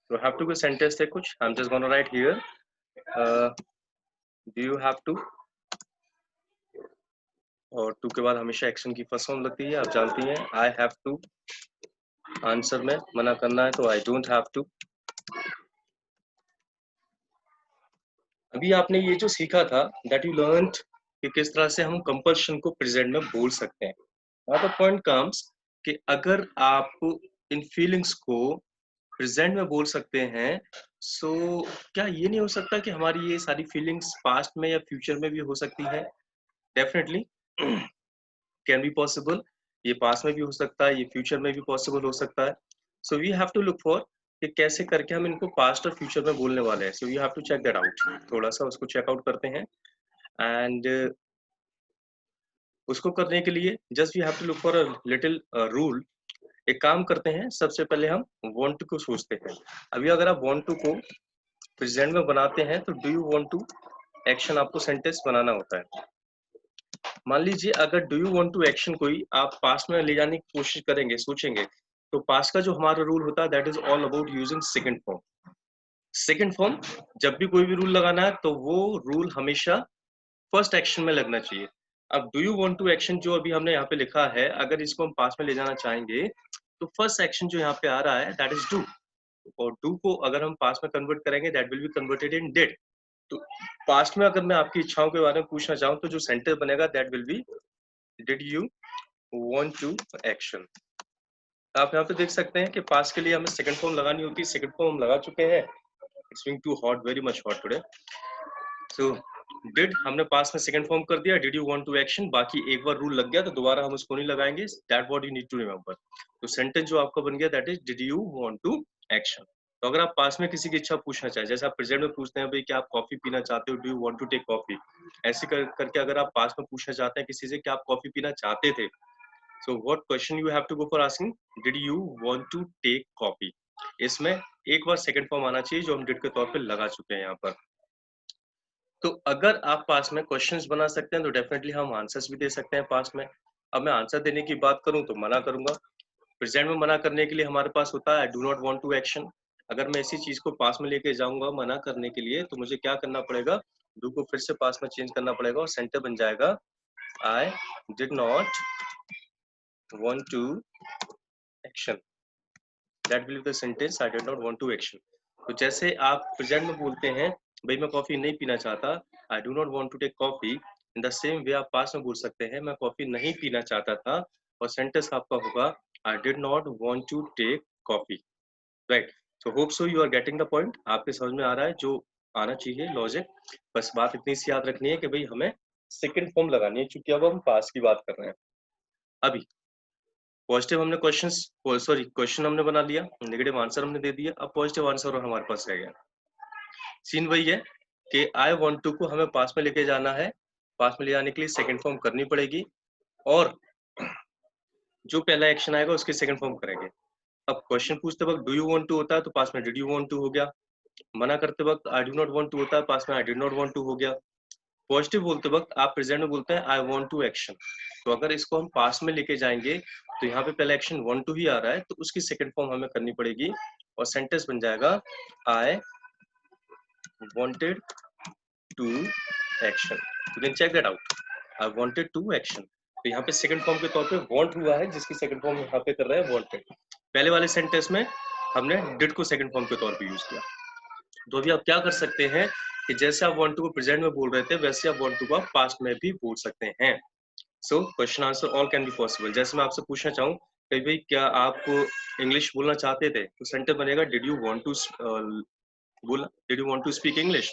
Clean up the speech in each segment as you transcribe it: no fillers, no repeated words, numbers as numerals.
तो have to के sentence थे कुछ, I am just gonna write here, do you have to, और टू के बाद हमेशा एक्शन की फर्स्ट फॉर्म लगती है, आप जानती हैं। आई हैव टू, आंसर में मना करना है तो आई डोंट हैव टू। अभी आपने ये जो सीखा था, दैट यू लर्नड कि किस तरह से हम कंपल्शन को प्रेजेंट में बोल सकते हैं। नाउ द पॉइंट कम्स कि अगर आप इन फीलिंग्स को प्रेजेंट में बोल सकते हैं, सो क्या ये नहीं हो सकता कि हमारी ये सारी फीलिंग्स पास्ट में या फ्यूचर में भी हो सकती है? Definitely can be possible. ये पास्ट में भी हो सकता है, ये फ्यूचर में भी पॉसिबल हो सकता है। So we have to look for कि कैसे करके हम इनको पास्ट और फ्यूचर में बोलने वाले हैं। So we have to check that out. थोड़ा सा उसको चेकआउट करते हैं एंड उसको करने के लिए just we have to look for a little rule. एक काम करते हैं, सबसे पहले हम वांट टू को सोचते हैं। अभी अगर आप वांट टू को प्रेजेंट में बनाते हैं तो do you want to action आपको सेंटेंस बनाना होता है। मान लीजिए अगर do you want to action कोई आप पास्ट में ले जाने की कोशिश करेंगे, सोचेंगे, तो पास्ट का जो हमारा रूल होता है that is all about using second form. Second form जब भी कोई भी रूल लगाना है तो वो रूल हमेशा फर्स्ट एक्शन में लगना चाहिए। अब do you want to action जो अभी हमने यहाँ पे लिखा है, अगर इसको हम पास्ट में ले जाना चाहेंगे तो फर्स्ट एक्शन जो यहाँ पे आ रहा है दैट इज डू, और डू को अगर हम पास्ट में कन्वर्ट करेंगे that will be converted in did. तो पास्ट में अगर मैं आपकी इच्छाओं के बारे में पूछना चाहूँ तो जो सेंटेंस बनेगा that will be did you want to action. आप यहाँ पे देख सकते हैं कि पास्ट के लिए हमें सेकंड फॉर्म लगानी होती है, सेकंड फॉर्म हम लगा चुके हैं। It's being too hot, very much hot today. So did हमने पास्ट में सेकंड फॉर्म कर दिया, did you want to action, बाकी एक बार रूल लग गया तो दोबारा हम उसको नहीं लगाएंगे। That what you need to remember. तो सेंटेंस जो आपका बन गया that is did you want to action. तो अगर आप पास में किसी की इच्छा पूछना चाहें, जैसे आप प्रेजेंट में पूछते हैं भाई क्या आप कॉफी पीना चाहते हो, do you want to take coffee, ऐसे करके अगर आप पास में पूछना चाहते हैं किसी से कि आप कॉफी पीना चाहते थे, so what question you have to go for asking, did you want to take coffee. इसमें एक बार सेकंड फॉर्म आना चाहिए जो हम डिड के तौर पे लगा चुके हैं यहाँ पर। तो अगर आप पास में क्वेश्चंस बना सकते हैं तो डेफिनेटली हम आंसर्स भी दे सकते हैं पास में। अब मैं आंसर देने की बात करूं तो मना करूंगा। प्रेजेंट में मना करने के लिए हमारे पास होता है I do not want to action. अगर मैं इसी चीज को पास में लेके जाऊंगा मना करने के लिए तो मुझे क्या करना पड़ेगा, डू को फिर से पास में चेंज करना पड़ेगा और सेंटर बन जाएगा I did not want to action. That will be the sentence I did not want to action. तो जैसे आप प्रेजेंट में बोलते हैं भाई मैं कॉफी नहीं पीना चाहता, I do not want to take coffee, in the same way आप पास में बोल सकते हैं मैं कॉफी नहीं पीना चाहता था, और सेंटेंस आपका होगा I did not want to take coffee. Right. So hope so you are getting the point. आपके समझ में आ रहा है जो आना चाहिए लॉजिक। बस बात इतनी सी याद रखनी है कि भाई हमें सेकंड फॉर्म लगानी है, क्योंकि अब हम पास की बात कर रहे हैं। अभी पॉजिटिव हमने क्वेश्चन हमने बना लिया, नेगेटिव आंसर हमने दे दिया, अब पॉजिटिव आंसर और हमारे पास रह गया। सीन वही है कि आई वांट टू को हमें पास में लेके जाना है, पास में ले जाने के लिए सेकंड फॉर्म करनी पड़ेगी, और जो पहला एक्शन आएगा उसकी सेकंड फॉर्म करेंगे। अब क्वेश्चन पूछते वक्त डू यू वांट टू होता है तो पास में डिड यू वांट टू हो गया। मना करते वक्त I do not want to होता है, पास में I did not want to हो गया। पॉजिटिव बोलते वक्त आप प्रेजेंट में बोलते हैं आई वांट टू एक्शन। तो अगर इसको हम पास में लेके जाएंगे तो यहाँ पे पहला एक्शन वांट टू ही आ रहा है तो उसकी सेकंड फॉर्म हमें करनी पड़ेगी और सेंटेंस बन जाएगा I wanted to action. You can check that out, I wanted to action. तो यहाँ पे सेकंड फॉर्म के तौर पे वांट हुआ है जिसकी सेकंड फॉर्म यहाँ पे कर रहे हैं वांटेड। पहले वाले सेंटेंस में हमने डिड को सेकंड फॉर्म के तौर पे यूज किया। तो अभी आप क्या कर सकते हैं कि जैसे आप वांट टू को प्रेजेंट में बोल रहे थे वैसे आप वांट टू को आप पास्ट में भी बोल सकते हैं। So question answer all can be possible. जैसे मैं आपसे पूछना चाहूँ कि भाई क्या आप इंग्लिश बोलना चाहते थे, तो सेंटेंस बनेगा डिड यू वांट टू बोला did you want to speak English.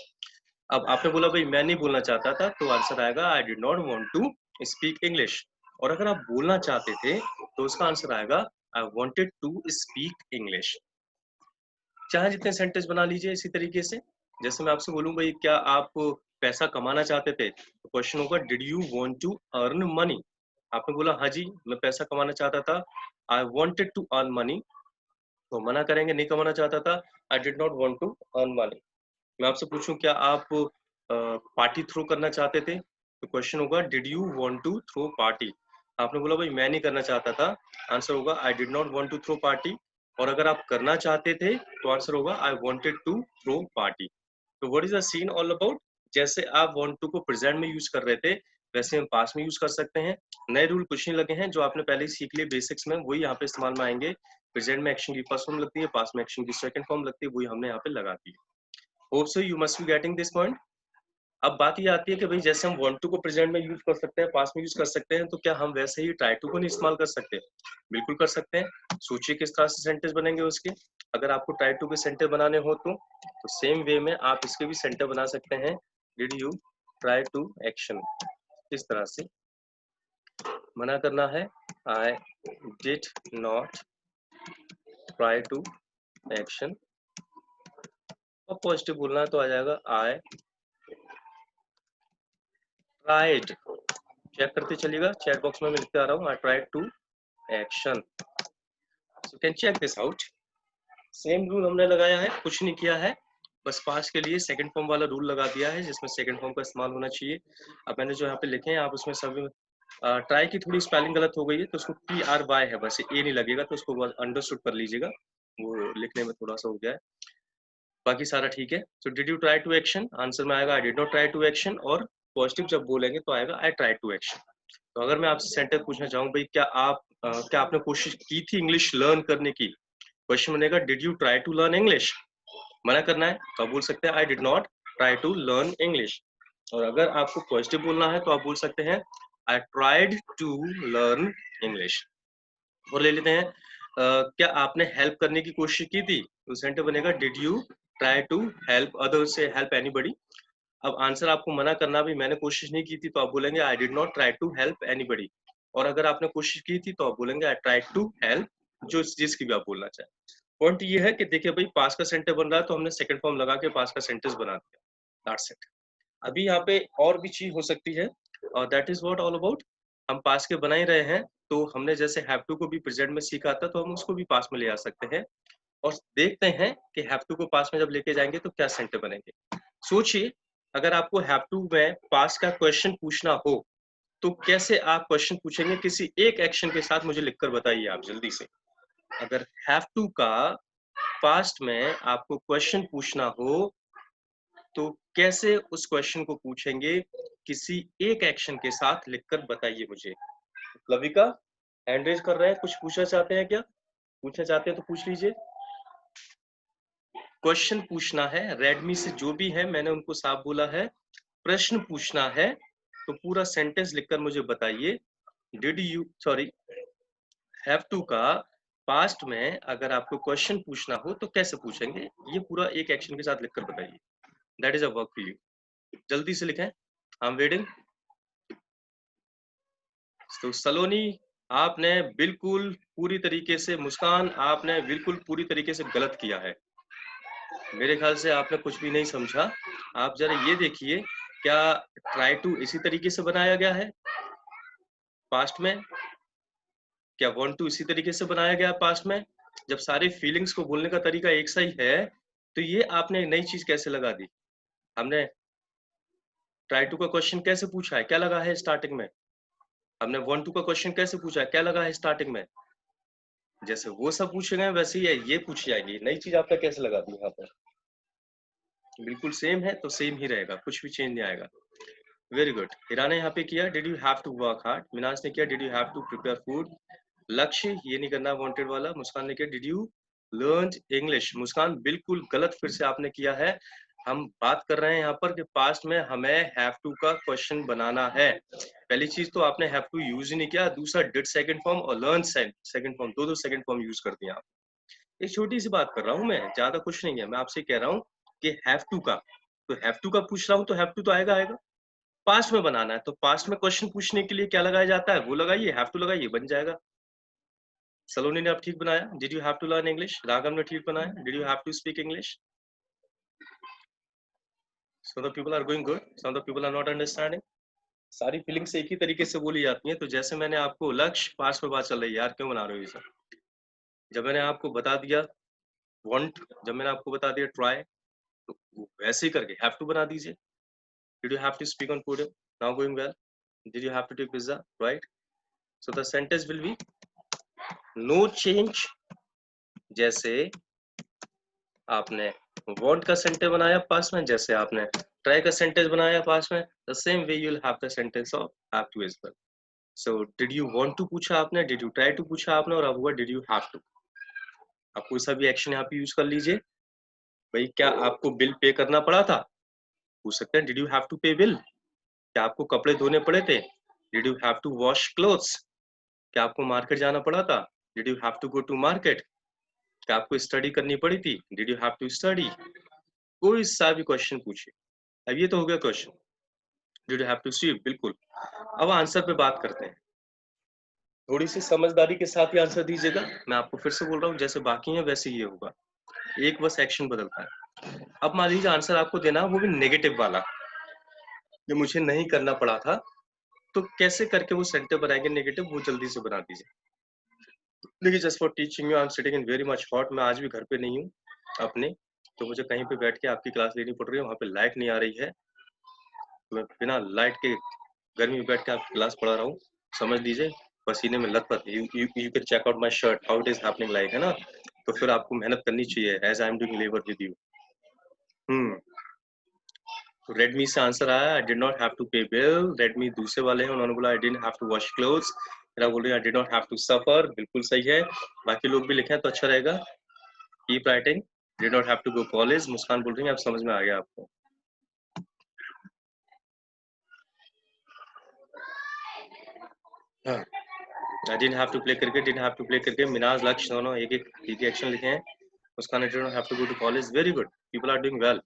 अब आपने बोला भाई मैं नहीं बोलना चाहता था, तो आंसर आएगा I did not want to speak English. और अगर आप बोलना चाहते थे तो उसका आंसर आएगा I wanted to speak English. चाहे जितने सेंटेंस बना लीजिए इसी तरीके से। जैसे मैं आपसे बोलूं भाई क्या आप पैसा कमाना चाहते थे, तो क्वेश्चन होगा did you want to earn money. आपने बोला हाँ जी मैं पैसा कमाना चाहता था, I wanted to earn money. तो मना करेंगे नहीं कमाना चाहता था, I did not want to earn money. मैं आपसे पूछूं क्या आप पार्टी थ्रो करना चाहते थे, तो क्वेश्चन होगा did you want to throw party. आपने बोला भाई मैं नहीं करना चाहता था, आंसर होगा I did not want to throw party. और अगर आप करना चाहते थे तो आंसर होगा I wanted to throw party. तो what is the scene all about? जैसे आप वांट टू को प्रेजेंट में यूज कर रहे थे वैसे हम पास्ट में यूज कर सकते हैं। नए रूल कुछ नहीं लगे हैं, जो आपने पहले ही सीख लिए बेसिक्स में वही यहाँ पे इस्तेमाल में आएंगे। प्रेजेंट में एक्शन की फर्स्ट फॉर्म लगती है, पास्ट में एक्शन की सेकंड फॉर्म लगती है, वही हमने यहाँ पे लगा दी है। Hope so you must be getting this point. अब बात ये आती है कि भाई जैसे हम वांट टू को प्रेजेंट में यूज कर सकते हैं, पास्ट में यूज कर सकते हैं, तो क्या हम वैसे ही ट्राई टू को नहीं इस्तेमाल कर सकते? बिल्कुल कर सकते हैं। सोचिए किस तरह से सेंटेंस बनेंगे उसके। अगर आपको ट्राई टू के सेंटेंस बनाने हो तो सेम वे में आप इसके भी सेंटेंस बना सकते हैं। Did you try to action, इस तरह से मना करना है I did not try to action. और पॉजिटिव बोलना है तो आ जाएगा आई ट्राइड। चेक करते चलिएगा, चैट बॉक्स में मैं लिखते आ रहा हूँ I tried to action, so can check this out. Same rule हमने लगाया है, कुछ नहीं किया है, बस पास्ट के लिए सेकंड फॉर्म वाला रूल लगा दिया है जिसमें सेकंड फॉर्म का इस्तेमाल होना चाहिए। अब मैंने जो यहाँ पे लिखे हैं आप उसमें सभी ट्राई की थोड़ी स्पेलिंग गलत हो गई है तो उसको TRY है, बस ए नहीं लगेगा, तो उसको अंडरस्टूड कर लीजिएगा, वो लिखने में थोड़ा सा हो गया है, बाकी सारा ठीक है। So did you try to action, answer में आएगा I did not try to action, और पॉजिटिव जब बोलेंगे तो आएगा आई ट्राई टू एक्शन। तो अगर मैं आपसे सेंटेंस पूछना चाहूँ भाई क्या आपने कोशिश की थी इंग्लिश लर्न करने की, क्वेश्चन बनेगा did you try to learn English. मना करना है तो आप बोल सकते हैं I did not try to learn English. और अगर आपको पॉजिटिव बोलना है तो आप बोल सकते हैं I tried to learn English. और ले लेते हैं क्या आपने हेल्प करने की कोशिश की थी, तो सेंटेंस बनेगा did you try to help others से हेल्प एनीबडी। अब आंसर आपको मना करना भी मैंने कोशिश नहीं की थी तो आप बोलेंगे I did not try to help anybody. और अगर आपने कोशिश की थी तो आप बोलेंगे आई ट्राई टू हेल्प, जो जिसकी भी आप बोलना चाहें। पॉइंट ये है कि देखिए भाई पास्ट का सेंटेंस बन रहा है तो हमने सेकंड फॉर्म लगा के पास्ट का सेंटेंस बना दिया, दैट्स इट। अभी यहाँ पे और भी चीज हो सकती है और that is what all about. हम पास्ट के बना ही रहे हैं तो हमने जैसे हैव टू को भी प्रेजेंट में सीखा था तो हम उसको भी पास्ट में ले आ सकते हैं और देखते हैं कि हैव टू को पास्ट में जब लेके जाएंगे तो क्या सेंटेंस बनेंगे। सोचिए अगर आपको हैव टू में पास्ट का क्वेश्चन पूछना हो तो कैसे आप क्वेश्चन पूछेंगे, किसी एक एक्शन के साथ मुझे लिखकर बताइए आप जल्दी से। अगर हैव टू का पास्ट में आपको क्वेश्चन पूछना हो तो कैसे उस क्वेश्चन को पूछेंगे, किसी एक एक्शन के साथ लिखकर बताइए मुझे। लविका हैंड रेज कर रहे हैं, कुछ पूछना चाहते हैं क्या? पूछना चाहते हैं तो पूछ लीजिए। क्वेश्चन पूछना है, रेडमी से जो भी है मैंने उनको साफ बोला है, प्रश्न पूछना है तो पूरा सेंटेंस लिखकर मुझे बताइए। Did you sorry have to का पास्ट में अगर आपको क्वेश्चन पूछना हो तो कैसे पूछेंगे, ये पूरा एक एक्शन के साथ लिखकर बताइए। That is a work for you, जल्दी से लिखें, आई एम वेटिंग। तो सलोनी आपने बिल्कुल पूरी तरीके से, मुस्कान आपने बिल्कुल पूरी तरीके से गलत किया है, मेरे ख्याल से आपने कुछ भी नहीं समझा। आप जरा ये देखिए क्या ट्राई टू इसी तरीके से बनाया गया है पास्ट में, क्या वांट टू इसी तरीके से बनाया गया पास्ट में। जब सारे फीलिंग्स को बोलने का तरीका एक सा ही है तो ये आपने नई चीज कैसे लगा दी। हमने ट्राई टू का क्वेश्चन कैसे पूछा है, क्या लगा है स्टार्टिंग में। हमने वांट टू का क्वेश्चन कैसे पूछा है, क्या लगा है स्टार्टिंग में। जैसे वो सब पूछे गए वैसे ही है ये पूछी जाएगी, नई चीज आपका कैसे लगा दी यहाँ पर। बिल्कुल सेम है तो सेम ही रहेगा, कुछ भी चेंज नहीं आएगा। Very good. हिरा ने यहाँ पे किया did you have to work hard, Minaz ने किया did you have to prepare food, Lakshya ये नहीं करना वांटेड वाला, मुस्कान ने किया did you learn English. Muskan बिल्कुल गलत फिर से आपने किया है, हम बात कर रहे हैं यहाँ पर कि पास्ट में हमें हैव टू का क्वेश्चन बनाना है। पहली चीज तो आपने हैव टू यूज ही नहीं किया, दूसरा डिड सेकंड फॉर्म और लर्न सेकंड फॉर्म, दो सेकंड फॉर्म यूज कर दिया आप। एक छोटी सी बात कर रहा हूँ मैं, ज्यादा कुछ नहीं है, मैं आपसे कह रहा हूँ कि हैव टू का, तो हैव टू का पूछ रहा हूँ तो हैव टू तो आएगा आएगा। पास्ट में बनाना है तो पास्ट में क्वेश्चन पूछने के लिए क्या लगाया जाता है वो लगाइए, हैव टू लगाइए, बन जाएगा। सलोनी ने आप ठीक बनाया, did you have to learn English. Raghav ने ठीक बनाया, did you have to speak English. So the people are going good, some the people are not understanding. सारी फीलिंग्स एक ही तरीके से बोली जाती हैं, तो जैसे मैंने आपको लक्ष्य पास्ट में बात चल रही है यार, क्यों बना रहे हो ये सब। जब मैंने आपको बता दिया वांट, जब मैंने आपको बता दिया ट्राई, तो वैसे ही करके हैव टू बना दीजिए। Did you have to speak on podium, now going well, did you have to take pizza, right. So the sentence will be no change, जैसे आपने want का सेंटेंस बनाया पास्ट में, जैसे आपने try का सेंटेंस बनाया पास्ट में, the same way you'll have the sentence of have to as well. So did you want to पूछा आपने, did you try to पूछा आपने, और अब हुआ did you have to. आप कोई सा भी एक्शन यहाँ पे यूज कर लीजिए। भाई क्या आपको बिल पे करना पड़ा था, पूछ सकते हैं did you have to pay bill. क्या आपको कपड़े धोने पड़े थे, did you have to wash clothes. क्या आपको मार्केट जाना पड़ा था, did you have to go to market. क्या आपको स्टडी करनी पड़ी थी, did you have to study. कोई सा भी क्वेश्चन पूछिए। अब ये तो हो गया question, did you have to sleep, बिल्कुल। अब आंसर पे बात करते हैं। थोड़ी सी समझदारी के साथ ही आंसर दीजिएगा। मैं आपको फिर से बोल रहा हूँ, जैसे बाकी है वैसे ये होगा, एक बस एक्शन बदलता है। अब मान लीजिए आंसर आपको देना वो भी नेगेटिव वाला, जो मुझे नहीं करना पड़ा था, तो कैसे करके वो सेंटेंस बनाएंगे नेगेटिव, वो जल्दी से बना दीजिए। देखिए, just for teaching you I am sitting in very much hot. मैं आज भी घर पे नहीं हूँ अपने, तो मुझे कहीं पे बैठ के आपकी क्लास लेनी पड़ रही है, वहाँ पे लाइट नहीं आ रही है, तो मैं बिना लाइट के गर्मी में बैठ के आपकी क्लास पढ़ा रहा हूँ। समझ लीजिए पसीने में लथपथ। You can check out my shirt how it is happening like, है ना। तो फिर आपको मेहनत करनी चाहिए as I am doing labour with you. तो रेडमी से आंसर आया, I did not have to pay bill. Redmi दूसरे वाले हैं, उन्होंने बोला I didn't have to wash clothes. मेरा बोल रही I did not have to suffer, बिल्कुल सही है। बाकी लोग भी लिखे तो अच्छा रहेगा। Keep writing, did not have to go college. Muskan बोल रही है अब समझ में आ गया आपको। हाँ, I didn't have to play cricket, didn't have to play cricket. Minaj, लक्ष्य दोनों एक एक एक्शन लिखे हैं। उसका I did not have to go to college. Very good. People are doing well.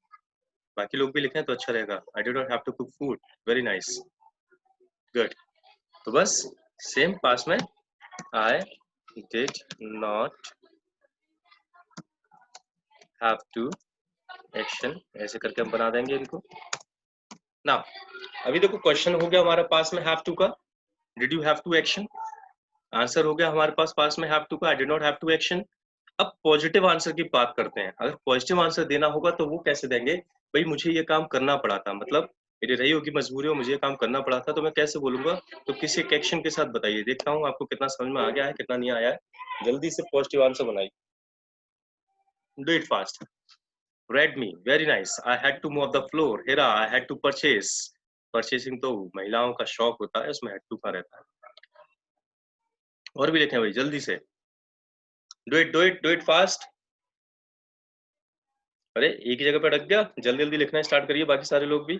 बाकी लोग भी लिखें तो अच्छा रहेगा। I did not have to cook food. Very nice. Good. तो बस सेम पास में I did not have to action, ऐसे करके हम बना देंगे इनको ना। अभी देखो क्वेश्चन हो गया हमारा पास में have to का, did you have to action। Answer हो गया हमारे पास में have to का, I did not have to action। अब पॉजिटिव आंसर की बात करते हैं। अगर पॉजिटिव आंसर देना होगा तो वो कैसे देंगे, भाई मुझे ये काम करना पड़ा था, मतलब मेरी रही होगी मजबूरी और मुझे ये काम करना पड़ा था, तो मैं कैसे बोलूंगा, तो किसी एक एक्शन के साथ बताइए। देखता हूँ आपको कितना समझ में आ गया है, कितना नहीं आया है। जल्दी से पॉजिटिव आंसर बनाइए, do it fast. Redmi, very nice. I had to mop the floor. Hira, I had to purchase. Purchasing तो महिलाओं का शौक होता है, उसमें हैड टू का रहता है। और भी लिखें भाई जल्दी से, डू इट फास्ट। अरे एक ही जगह पे अटक गया, जल्दी जल्दी लिखना स्टार्ट करिए बाकी सारे लोग भी।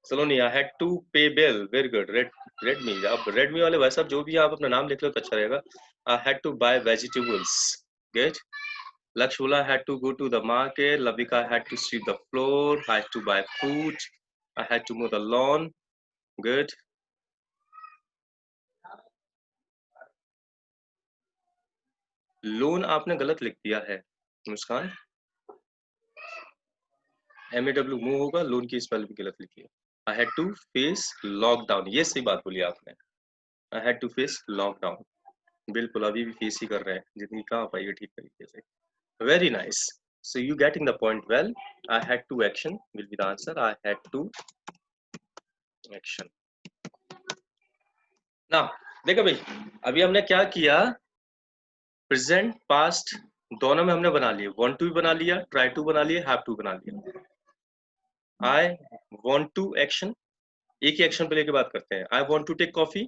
सलोनी, आई had to pay bill. Very good. Redmi, आप रेडमी वाले भाई साहब जो भी आप अपना नाम लिख लो तो अच्छा रहेगा। I had to buy vegetables. Good. Lakshya बोला had to go to the market. Lavika had to sweep the floor. Had to buy fruit. I had to mow the lawn. Good. Loan आपने गलत लिख दिया है मुस्कान, MAW मूव होगा, loan की spell भी गलत लिखी है। I had to face lockdown, ये सही बात बोली आपने। I had to face lockdown, बिल्कुल अभी भी फेस ही कर रहे हैं, जितनी कहाँ पाइए ठीक तरीके से। Very nice, so you getting the point well. I had to action will be the answer. I had to action ना। देखो भाई अभी हमने क्या किया, प्रेजेंट पास्ट दोनों में हमने बना लिए। वांट टू भी बना लिया, ट्राई टू बना लिया, हैव टू बना लिया। आई वांट टू एक्शन, एक ही एक्शन पे लेके बात करते हैं। I want to take coffee,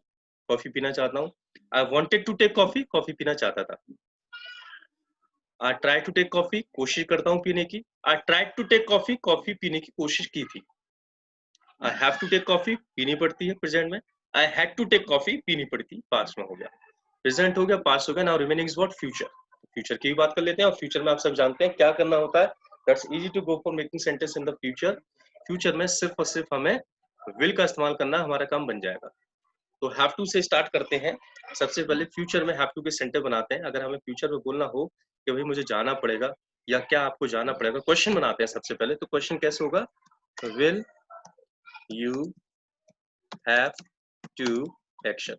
coffee पीना चाहता हूँ। I wanted to take coffee, coffee पीना चाहता था। I try to take coffee, कोशिश करता हूँ पीने की। I tried to take coffee, coffee पीने की कोशिश की थी। I have to take coffee, पीनी पड़ती है प्रेजेंट में। I had to take coffee, पीनी पड़ती, पास्ट में हो गया। प्रेजेंट हो गया, पास्ट हो गया। Now remaining is what, future. Future की भी बात कर लेते हैं, और फ्यूचर में आप सब जानते हैं क्या करना होता है। That's easy to go for making sentence in the future. Future में सिर्फ और सिर्फ हमें विल का इस्तेमाल करना, हमारा काम बन जाएगा। तो हैव टू से स्टार्ट करते हैं। सबसे पहले फ्यूचर में हैव टू के सेंटेंस बनाते हैं। अगर हमें फ्यूचर में बोलना हो कि भाई मुझे जाना पड़ेगा या क्या आपको जाना पड़ेगा, क्वेश्चन बनाते हैं सबसे पहले। तो क्वेश्चन कैसे होगा, will you have to action,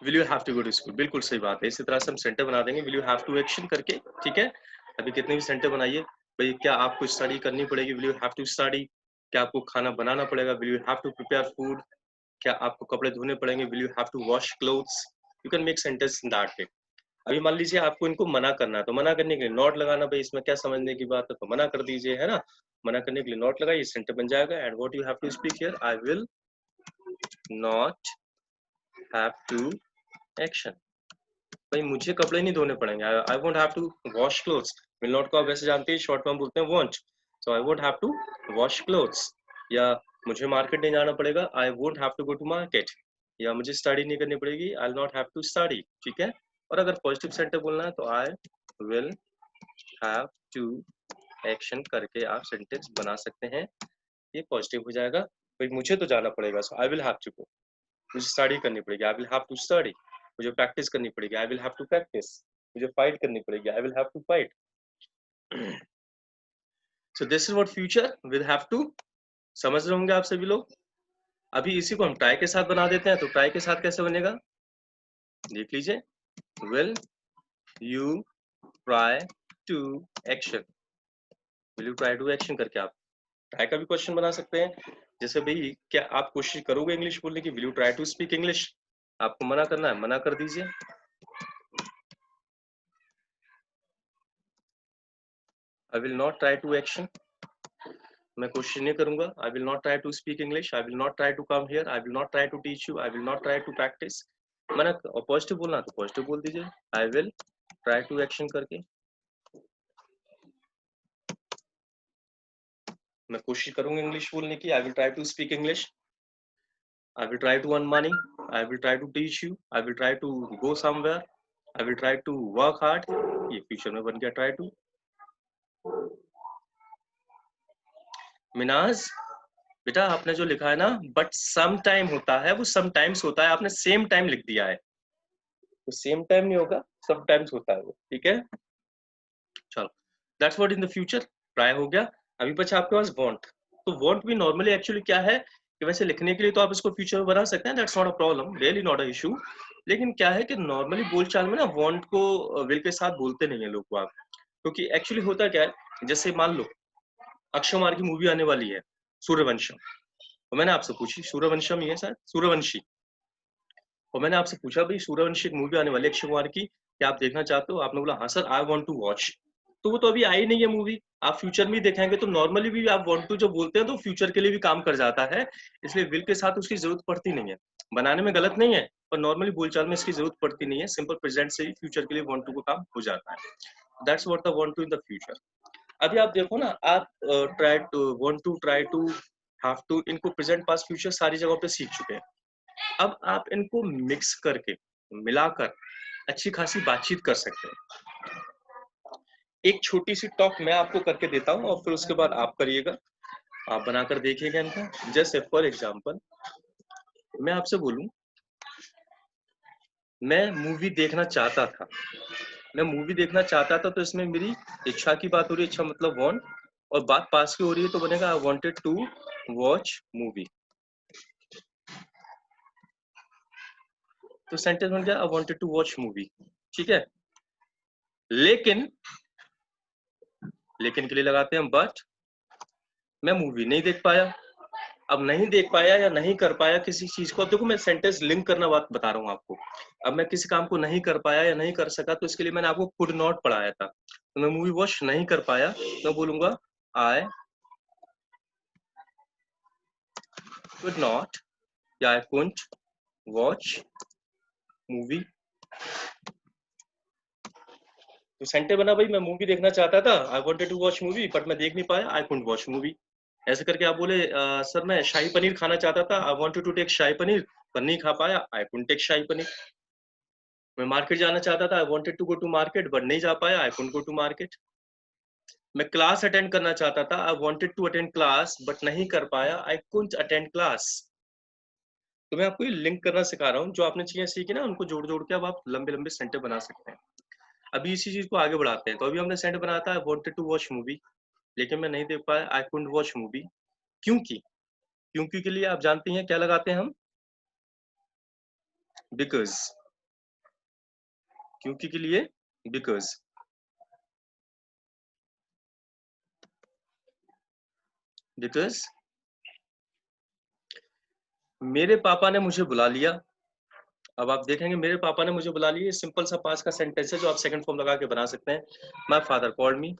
will you have to go to school, बिल्कुल सही बात है। इसी तरह से हम सेंटेंस बना देंगे, will you have to action करके, ठीक है। अभी कितने भी सेंटेंस बनाइए। भाई क्या आपको स्टडी करनी पड़ेगी, will you have to study. क्या आपको खाना बनाना पड़ेगा, will you have to prepare food. क्या आपको कपड़े धोने पड़ेंगे, will you have to wash clothes. You can make sentence in that way. अभी मान लीजिए आपको इनको मना करना है, तो मना करने के लिए नॉट लगाना, भाई इसमें क्या समझने की बात है, तो मना कर दीजिए, है ना। मना करने के लिए नॉट लगाइए, सेंटेंस बन जाएगा। And what you have to speak here, I will not have to action. भाई मुझे कपड़े नहीं धोने पड़ेंगे, I won't have to wash clothes. Will not को आप वैसे जानते हैं शॉर्ट फॉर्म बोलते हैं won't, so I won't have to wash clothes. या मुझे मार्केट नहीं जाना पड़ेगा, I won't have to go to market. या मुझे स्टडी नहीं करनी पड़ेगी, I will not have to study, ठीक है। और अगर पॉजिटिव सेंटेंस बोलना है तो I will have to action करके आप सेंटेंस बना सकते हैं, ये पॉजिटिव हो जाएगा। भाई मुझे तो जाना पड़ेगा, so I will have to go. मुझे स्टडी करनी पड़ेगी, I will have to study. मुझे प्रैक्टिस करनी पड़ेगी, I will have to practise. मुझे फाइट करनी पड़ेगी, I will have to fight. So this is what future will have to. समझ रहे होंगे आप सभी लोग। अभी इसी को हम ट्राई के साथ बना देते हैं, तो ट्राई के साथ कैसे बनेगा, देख लीजिए। Will you try to action, will you try to action करके आप ट्राई का भी क्वेश्चन बना सकते हैं। जैसे भाई क्या आप कोशिश करोगे इंग्लिश बोलने की, will you try to speak English. आपको मना करना है, मना कर दीजिए। I will not try to action, मैं कोशिश नहीं करूंगा। I will not try to speak English, I will not try to come here, I will not try to teach you, I will not try to practise. मना और positive बोलना तो positive बोल दीजिए, I will try to action करके। मैं कोशिश करूंगा इंग्लिश बोलने की, I will try to speak English. I will try to earn money, I will try to teach you, I will try to go somewhere, I will try to work hard. ये future में बन गया try to. Minaj बेटा आपने जो लिखा है ना, बट सम टाइम होता है, वो समटाइम्स होता है, आपने सेम टाइम लिख दिया है, तो सेम टाइम नहीं होगा, समटाइम्स होता है वो, ठीक है। चलो that's what in the future, try हो गया। अभी बचा आपके पास वांट। तो वांट भी नॉर्मली एक्चुअली क्या है कि वैसे लिखने के लिए तो आप इसको फ्यूचर में बना सकते हैं, that's not a problem, really not a issue. लेकिन क्या है कि नॉर्मली बोलचाल में ना वांट को विल के साथ बोलते नहीं है लोग बाग, क्योंकि एक्चुअली होता क्या है, जैसे मान लो अक्षय कुमार की मूवी आने वाली है सूर्यवंशम, तो मैंने आपसे पूछी सूर्यवंशम ही है शायद, सूर्यवंशी, और मैंने आपसे पूछा भाई सूर्यवंशी एक मूवी आने वाली है अक्षय कुमार की, क्या आप देखना चाहते हो, आपने बोला हाँ sir I want to watch. तो वो तो अभी आई नहीं है मूवी, आप फ्यूचर में ही देखेंगे, तो नॉर्मली भी आप वांट टू जो बोलते हैं तो फ्यूचर के लिए भी काम कर जाता है, इसलिए विल के साथ उसकी जरूरत पड़ती नहीं है। बनाने में गलत नहीं है, पर नॉर्मली बोलचाल में इसकी जरूरत पड़ती नहीं है, सिंपल प्रेजेंट से ही फ्यूचर के लिए वांट टू का काम हो जाता है। That's what the want to in the future. अभी आप देखो ना, आप try to, want to, try to, have to, इनको प्रेजेंट पास्ट फ्यूचर सारी जगहों पे सीख चुके हैं। अब आप इनको मिक्स करके, मिलाकर अच्छी खासी बातचीत कर सकते हैं। एक छोटी सी टॉक मैं आपको करके देता हूँ और फिर उसके बाद आप करिएगा, आप बनाकर देखिएगा इनका। जैसे फॉर एग्जांपल मैं आपसे बोलूं, मैं मूवी देखना चाहता था, मैं मूवी देखना चाहता था, तो इसमें मेरी इच्छा की बात हो रही है, इच्छा मतलब वांट, और बात पास की हो रही है, तो बनेगा I wanted to watch movie. तो सेंटेंस बन गया I wanted to watch movie, ठीक है। लेकिन लेकिन के लिए लगाते हैं बट मैं मूवी नहीं देख पाया। अब नहीं देख पाया या नहीं कर पाया किसी चीज को, अब देखो मैं सेंटेंस लिंक करना बात बता रहा हूँ आपको। अब मैं किसी काम को नहीं कर पाया या नहीं कर सका, तो इसके लिए मैंने आपको कुड नॉट पढ़ाया था, तो मैं मूवी वॉच नहीं कर पाया, मैं बोलूंगा आई कुड नॉट या आई कुडंट वॉच मूवी। तो सेंटेंस बना भाई, मैं मूवी देखना चाहता था, I wanted to watch movie, but मैं देख नहीं पाया, आई कुडंट वॉच मूवी। ऐसे करके आप बोले सर मैं शाही पनीर खाना चाहता था, I wanted to take shahi paneer, पर नहीं खा पाया, I couldn't take shahi paneer. मैं मार्केट जाना चाहता था, I wanted to go to market, but नहीं जा पाया, I couldn't go to market. मैं क्लास अटेंड करना चाहता था, I wanted to attend class, but नहीं कर पाया, आई कुडंट अटेंड क्लास। तो मैं आपको ये लिंक करना सिखा रहा हूँ, जो आपने चीजें सीखी ना उनको जोड़ जोड़ के अब आप लंबे लंबे सेंटेंस बना सकते हैं। अभी इसी चीज को आगे बढ़ाते हैं। तो अभी हमने सेंटेंस बनाया था I wanted to watch movie, लेकिन मैं नहीं देख पाया, आई कुडंट वॉच मूवी। क्योंकि क्योंकि के लिए आप जानती हैं क्या लगाते हैं हम, बिकॉज। क्योंकि के लिए बिकॉज, बिकॉज मेरे पापा ने मुझे बुला लिया, अब आप देखेंगे मेरे पापा ने मुझे बुला लिया, सिंपल सा पास का सेंटेंस है जो आप सेकंड फॉर्म लगा के बना सकते हैं। माय फादर कॉल्ड मी,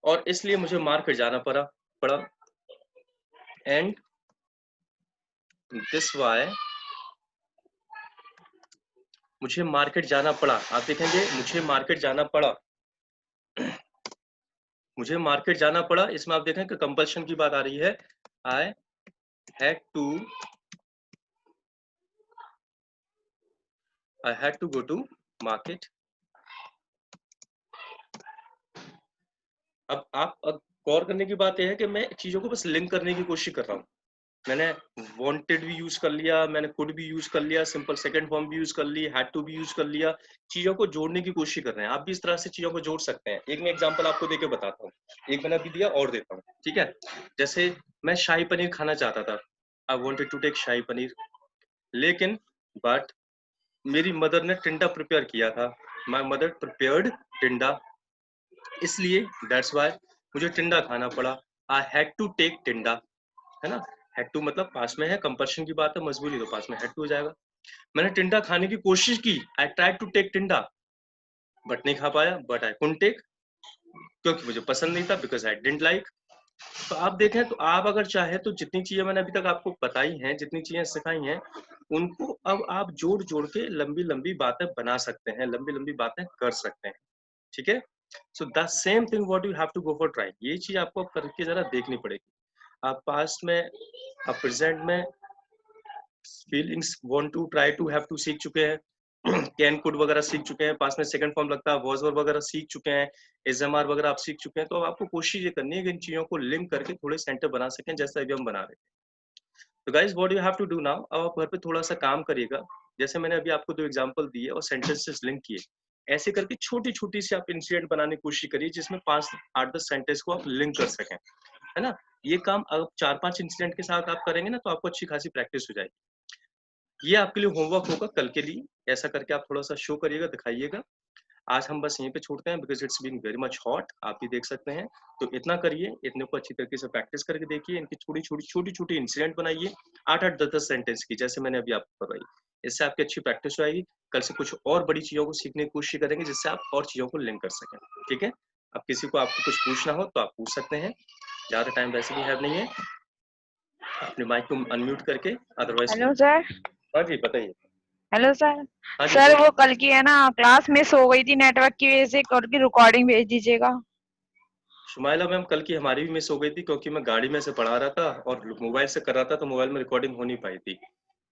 और इसलिए मुझे मार्केट जाना पड़ा एंड दिस वाई मुझे मार्केट जाना पड़ा। आप देखेंगे मुझे मार्केट जाना पड़ा, मुझे मार्केट जाना पड़ा, इसमें आप देखें कि कंपल्शन की बात आ रही है। I had to go to market. अब गौर करने की बात यह है कि मैं चीजों को बस लिंक करने की कोशिश कर रहा हूँ। मैंने वांटेड भी यूज कर लिया, मैंने कुड भी यूज कर लिया, सिंपल सेकंड फॉर्म भी यूज कर ली, हैड टू भी यूज कर लिया। चीजों को जोड़ने की कोशिश कर रहे हैं। आप भी इस तरह से चीजों को जोड़ सकते हैं। एक मैं एग्जांपल आपको देके बताता हूँ, एक मैंने अभी दिया और देता हूँ, ठीक है। जैसे मैं शाही पनीर खाना चाहता था, I wanted to take shahi paneer, लेकिन बट मेरी मदर ने टिंडा प्रिपेयर किया था, माय मदर प्रिपेयर्ड टिंडा, इसलिए दैट्स वाई मुझे टिंडा खाना पड़ा। आई हैड टू टेक टिंडा, है ना। हैड टू मतलब पास में है, कंपल्शन की बात है, मजबूरी, तो पास में हैड टू हो जाएगा। मैंने टिंडा खाने की कोशिश की, आई ट्राइड टू टेक टिंडा, बट नहीं खा पाया, बट आई कुडंट टेक, क्योंकि मुझे पसंद नहीं था, बिकॉज आई डिडंट लाइक। तो आप देखें तो आप अगर चाहे तो जितनी चीजें मैंने अभी तक आपको बताई हैं, जितनी चीजें सिखाई हैं, उनको अब आप जोड़ जोड़ के लंबी लंबी बातें बना सकते हैं, लंबी लंबी बातें कर सकते हैं, ठीक है। So the same thing what you have to go for try, ये चीज आपको करके जरा देखनी पड़ेगी। आप पास्ट में, आप प्रेजेंट में feelings want to, try to, have to सीख चुके हैं, कैन कुड वगैरह सीख चुके हैं, पास में सेकंड फॉर्म लगता है, वॉज वर वगैरह सीख चुके हैं, एसएमआर वगैरह आप सीख चुके हैं। तो अब आपको कोशिश ये करनी है कि इन चीजों को लिंक करके थोड़े सेंटर बना सकें, जैसा अभी हम बना रहे हैं। तो guys what you have to do now, अब आप घर पे थोड़ा सा काम करिएगा। जैसे मैंने अभी आपको 2 एग्जांपल दिए और सेंटेंसेस लिंक किए, ऐसे करके छोटी-छोटी सी आप इंसिडेंट बनाने की कोशिश करिए जिसमें 5 8-10 सेंटेंस को आप लिंक कर सकें, है ना। ये काम अब 4-5 इंसिडेंट के साथ आप करेंगे ना, तो आपको अच्छी खासी प्रैक्टिस हो जाएगी। ये आपके लिए होमवर्क होगा कल के लिए, ऐसा करके आप थोड़ा सा शो करिएगा, दिखाइएगा। आज हम बस यहीं पे छोड़ते हैं, because it's been very much hot, आप भी देख सकते हैं। तो इतना करिए, इतने को अच्छी तरीके से प्रैक्टिस करके देखिए, इनकी छोटी-छोटी इंसिडेंट बनाइए, 8-8 10-10 सेंटेंस की, जैसे मैंने अभी आपको करवाई। इससे आपकी अच्छी प्रैक्टिस हो जाएगी। कल से कुछ और बड़ी चीजों को सीखने की कोशिश करेंगे, जिससे आप और चीजों को लिंक कर सकें, ठीक है। अब किसी को आपको कुछ पूछना हो तो आप पूछ सकते हैं, ज्यादा टाइम वैसे भी है नहीं है। अपने माइक को अनम्यूट करके, अदरवाइज हेलो सर। हाँ जी बताइए। Hello sir. हाँ जी सर बोलिए। वो कल की है ना क्लास मिस हो गई थी नेटवर्क की वजह से, कल की रिकॉर्डिंग भेज दीजिएगा। शुमाइला मैम कल की हमारी भी मिस हो गई थी, क्योंकि मैं गाड़ी में से पढ़ा रहा था और मोबाइल से कर रहा था, तो मोबाइल में रिकॉर्डिंग हो नहीं पाई थी,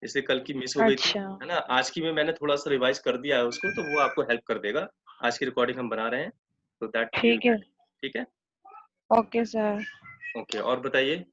इसलिए कल की मिस हो गई थी, अच्छा है ना। आज की में मैंने थोड़ा सा रिवाइज कर दिया है उसको, तो वो आपको हेल्प कर देगा। आज की रिकॉर्डिंग हम बना रहे हैं, तो दैट विल ठीक है। हेल्प, ठीक है। Okay sir. ओके, और बताइए।